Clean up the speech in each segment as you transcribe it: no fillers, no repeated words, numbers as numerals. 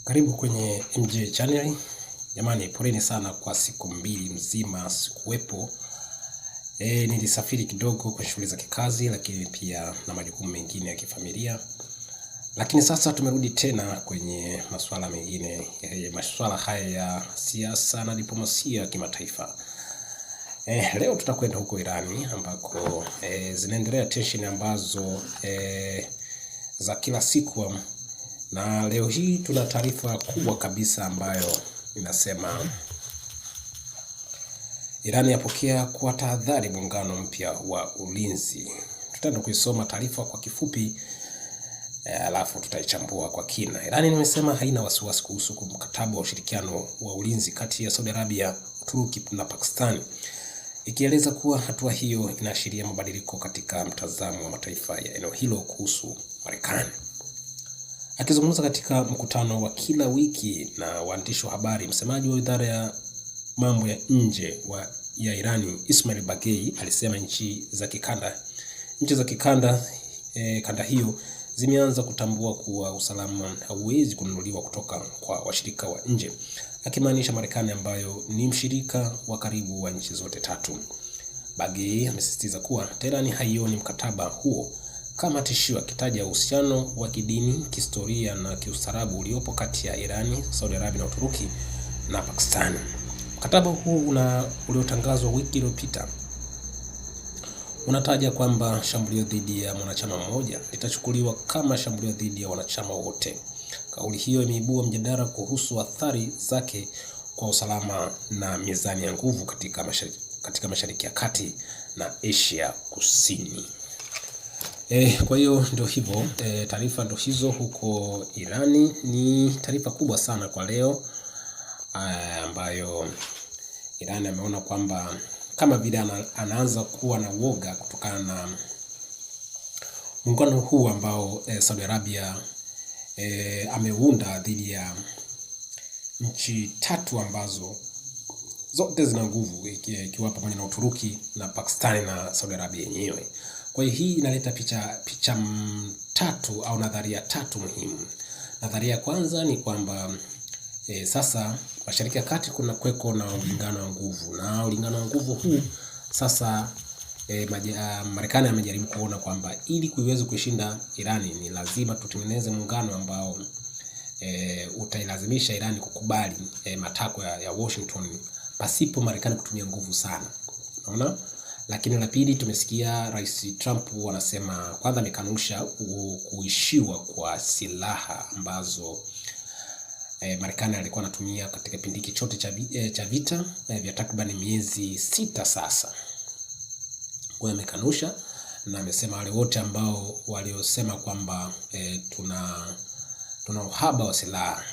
Karibu kwenye MJ channel. Jamani, poleni sana kwa siku mbili mzima sikuwepo. Nilisafiri kidogo kwa shughuli za kikazi, lakini pia na majukumu mengine ya kifamilia. Lakini sasa tumerudi tena kwenye masuala mengine, masuala haya ya siasa na diplomasia ya kimataifa. Leo tutakwenda huko Irani ambako zinaendelea tension ambazo za kila siku. Na leo hii tuna taarifa kubwa kabisa ambayo inasema Irani yapokea kwa tahadhari muungano mpya wa ulinzi. Tutaenda kuisoma taarifa kwa kifupi, alafu tutaichambua kwa kina. Irani imesema haina wasiwasi kuhusu mkataba wa ushirikiano wa ulinzi kati ya Saudi Arabia, Uturuki na Pakistan, ikieleza kuwa hatua hiyo inaashiria mabadiliko katika mtazamo wa mataifa ya eneo hilo kuhusu Marekani. Akizungumza katika mkutano wa kila wiki na waandishi wa habari, msemaji wa idara ya mambo ya nje ya Irani, Ismail Baghei, alisema nchi za kikanda kanda hiyo zimeanza kutambua kuwa usalama hauwezi kununuliwa kutoka kwa washirika wa nje, akimaanisha Marekani ambayo ni mshirika wa karibu wa nchi zote tatu. Baghei amesisitiza kuwa Tehran haioni mkataba huo kama tishio, akitaja uhusiano wa kidini, kihistoria na kiustarabu uliopo kati ya Irani, Saudi Arabia na Uturuki na Pakistan. Mkataba huu uliotangazwa wiki iliyopita unataja kwamba shambulio dhidi ya mwanachama mmoja litachukuliwa kama shambulio dhidi ya wanachama wote. Kauli hiyo imeibua mjadala kuhusu athari zake kwa usalama na mizani ya nguvu katika Mashariki ya Kati na Asia Kusini. Kwa hiyo ndio hivyo, taarifa ndio hizo huko Irani. Ni taarifa kubwa sana kwa leo, ambayo Irani ameona kwamba kama vile anaanza kuwa na uoga kutokana na muungano huu ambao Saudi Arabia ameunda dhidi ya nchi tatu ambazo zote zina nguvu, ikiwa pamoja na Uturuki na Pakistan na Saudi Arabia yenyewe. Kwa hiyo hii inaleta picha tatu au nadharia tatu muhimu. Nadharia ya kwanza ni kwamba sasa Mashariki ya Kati kuna kweko na ulingano wa nguvu, na ulingano wa nguvu huu sasa Marekani amejaribu kuona kwamba ili kuiweza kushinda Irani ni lazima tutengeneze muungano ambao utailazimisha Irani kukubali matakwa ya Washington pasipo Marekani kutumia nguvu sana. Unaona? Lakini la pili, tumesikia Rais Trump anasema kwanza amekanusha kuishiwa kwa silaha ambazo Marekani alikuwa anatumia katika kipindi chote cha vita vya takriban miezi 6 sasa. Kwa hiyo amekanusha na amesema wale wote ambao waliosema kwamba tuna uhaba wa silaha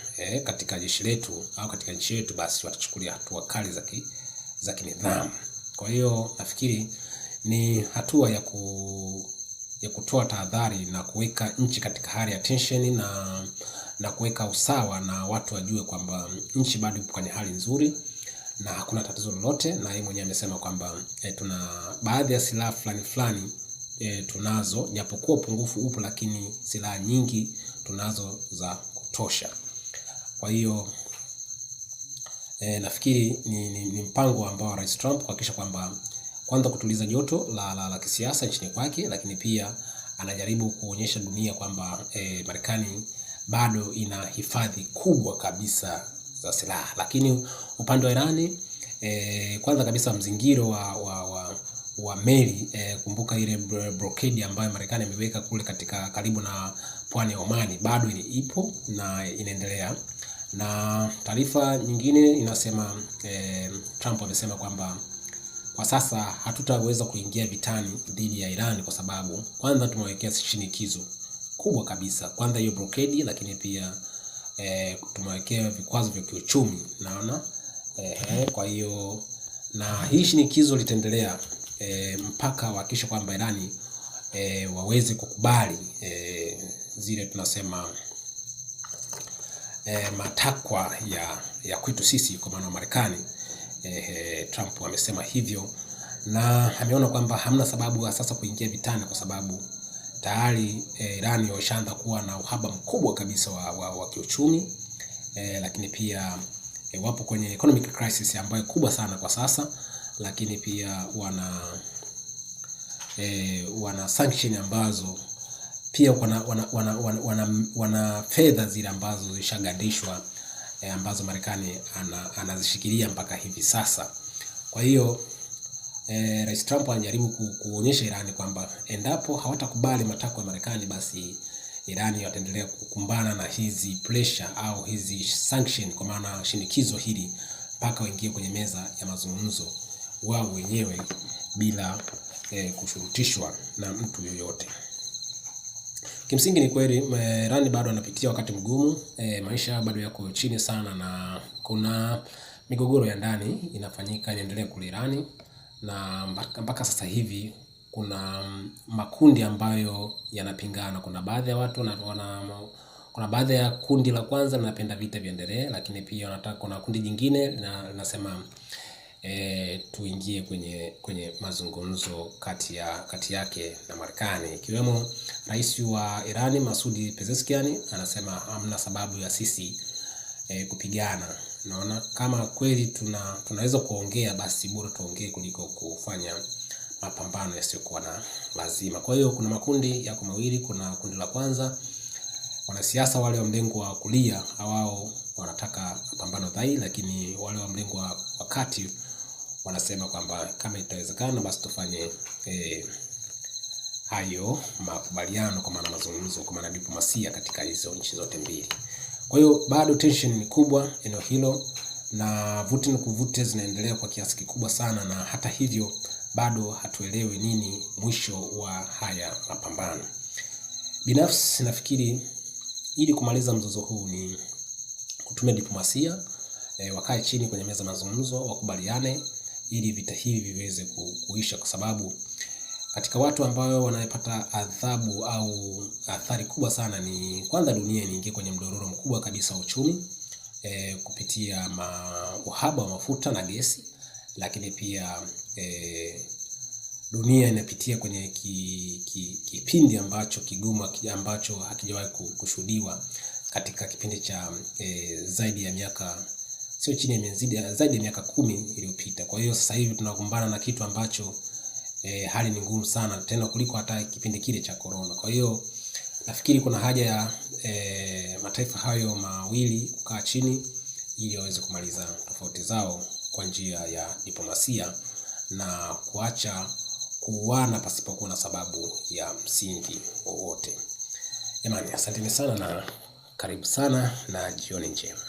katika jeshi letu au katika nchi yetu, basi watachukulia hatua kali za kinidhamu. Kwa hiyo nafikiri ni hatua ya kutoa tahadhari na kuweka nchi katika hali ya tension na kuweka usawa, na watu wajue kwamba nchi bado ipo kwenye hali nzuri na hakuna tatizo lolote. Na yeye mwenyewe amesema kwamba tuna baadhi ya silaha fulani tunazo, japokuwa upungufu upo, lakini silaha nyingi tunazo za kutosha. Kwa hiyo nafikiri ni mpango ambao Rais Trump kuhakikisha kwamba kwanza kutuliza joto la kisiasa nchini kwake, lakini pia anajaribu kuonyesha dunia kwamba Marekani bado ina hifadhi kubwa kabisa za silaha. Lakini upande wa Irani, kwanza kabisa mzingiro wa meli, kumbuka ile blockade ambayo Marekani ameweka kule katika karibu na pwani ya Omani bado ipo na inaendelea. Na taarifa nyingine inasema Trump amesema kwamba kwa sasa hatutaweza kuingia vitani dhidi ya Iran kwa sababu kwanza tumewekea shinikizo kubwa kabisa, kwanza hiyo blockade, lakini pia tumewekea vikwazo vya kiuchumi, naona kwa hiyo na hii shinikizo litaendelea mpaka wahakikishe kwamba Iran waweze kukubali zile tunasema matakwa ya kwetu sisi kwa maana Marekani. Trump amesema hivyo na ameona kwamba hamna sababu sasa kuingia vitani kwa sababu tayari Iran wameshaanza kuwa na uhaba mkubwa kabisa wa kiuchumi, lakini pia wapo kwenye economic crisis ambayo kubwa sana kwa sasa, lakini pia wana sanction ambazo pia wana fedha zile ambazo zishagadishwa, ambazo Marekani anazishikilia mpaka hivi sasa. Kwa hiyo Rais Trump anajaribu kuonyesha Irani kwamba endapo hawatakubali matakwa ya Marekani, basi Irani wataendelea kukumbana na hizi pressure au hizi sanction, kwa maana shinikizo hili, mpaka waingie kwenye meza ya mazungumzo wao wenyewe bila kushurutishwa na mtu yoyote. Kimsingi ni kweli Irani bado anapitia wakati mgumu, maisha bado yako chini sana, na kuna migogoro ya ndani inaendelea kule Irani, na mpaka sasa hivi kuna makundi ambayo yanapingana. Kuna baadhi ya watu kuna baadhi ya kundi la kwanza linapenda vita viendelee, lakini pia kuna kundi jingine linasema tuingie kwenye mazungumzo kati yake na Marekani, ikiwemo rais wa Irani Masoud Pezeshkian anasema hamna sababu ya sisi kupigana. Naona kama kweli tunaweza kuongea, basi bora tuongee kuliko kufanya mapambano yasiyokuwa na lazima. Kwa hiyo kuna makundi yako mawili. Kuna kundi la kwanza, wanasiasa wale wa mlengo wa kulia, wao wanataka mapambano dhahiri, lakini wale wa mlengo wa kati wanasema kwamba kama itawezekana basi tufanye hayo makubaliano, kwa maana mazungumzo, kwa maana diplomasia katika hizo nchi zote mbili. Kwa hiyo bado tension ni kubwa eneo hilo, na vuti na kuvute zinaendelea kwa kiasi kikubwa sana, na hata hivyo bado hatuelewi nini mwisho wa haya mapambano. Binafsi nafikiri ili kumaliza mzozo huu ni kutumia diplomasia, wakae chini kwenye meza mazungumzo, wakubaliane ili vita hivi viweze kuisha, kwa sababu katika watu ambao wanapata adhabu au athari kubwa sana ni kwanza dunia inaingia kwenye mdororo mkubwa kabisa wa uchumi kupitia uhaba wa mafuta na gesi, lakini pia dunia inapitia kwenye kipindi ambacho kigumu ambacho hakijawahi kushuhudiwa katika kipindi cha zaidi ya miaka zaidi ya miaka 10 iliyopita. Kwa hiyo sasa hivi tunakumbana na kitu ambacho hali ni ngumu sana, tena kuliko hata kipindi kile cha corona. Kwa hiyo nafikiri kuna haja ya mataifa hayo mawili kukaa chini ili waweze kumaliza tofauti zao kwa njia ya diplomasia na kuacha kuuana pasipokuwa na sababu ya msingi wowote. Jamani, asanteni sana na karibu sana na jioni njema.